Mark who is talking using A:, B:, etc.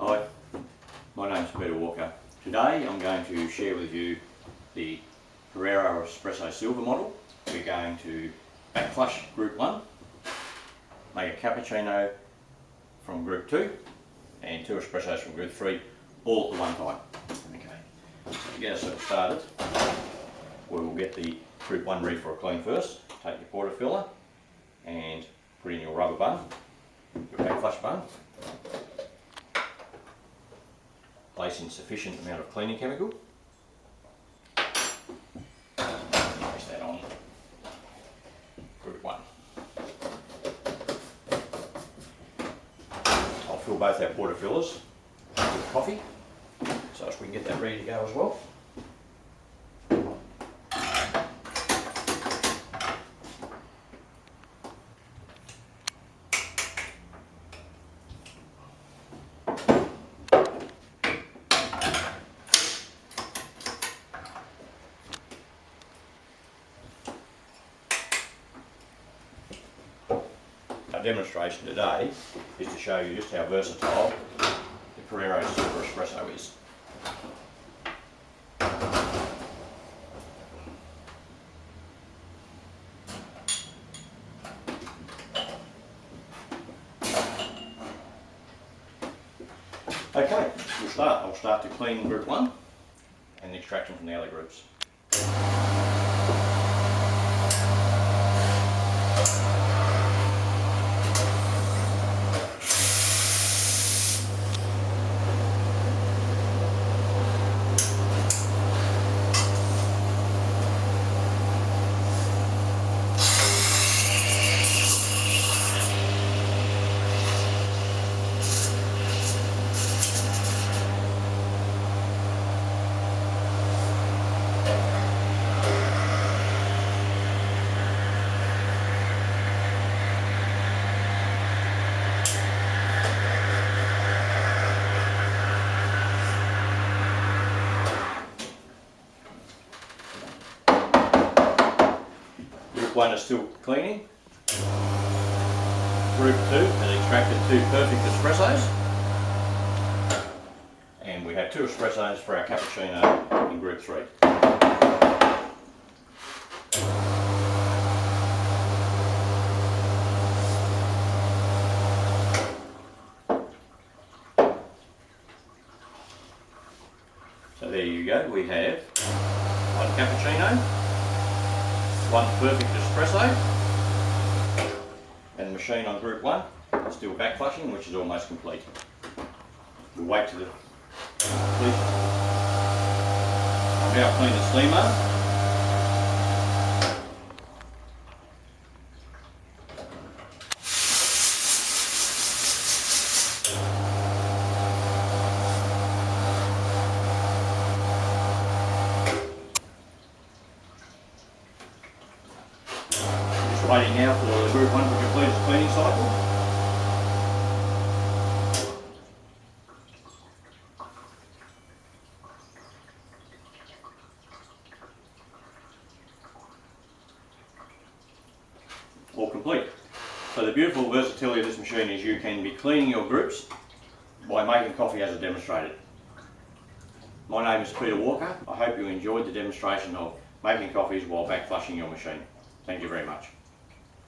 A: Hi, my name's Pierro Walker. Today I'm going to share with you the Pierro Espresso Silver model. We're going to back flush group 1, make a cappuccino from group 2 and 2 espressos from group 3, all at the one time. Okay, so to get ourselves started, we will get the group 1 ready for a clean first. Take your portafilter and put in your rubber bun, your back flush bun. Place in sufficient amount of cleaning chemical. Place that on group 1. I'll fill both our portafilters with coffee so as we can get that ready to go as well. Our demonstration today is to show you just how versatile the Pierro Silver Espresso is. Okay, we'll start. I'll start to clean group 1 and extract them from the other groups. Group 1 is still cleaning. Group 2 has extracted 2 perfect espressos. And we have 2 espressos for our cappuccino in group 3. So there you go, we have 1 cappuccino, 1 perfect espresso, and the machine on group 1 is still back flushing, which is almost complete. We'll wait to the completion. I'll now clean the steamer. Waiting now for the group 1 to complete its cleaning cycle. All complete. So the beautiful versatility of this machine is you can be cleaning your groups by making coffee as I demonstrated. My name is Pierro Walker. I hope you enjoyed the demonstration of making coffees while back flushing your machine. Thank you very much.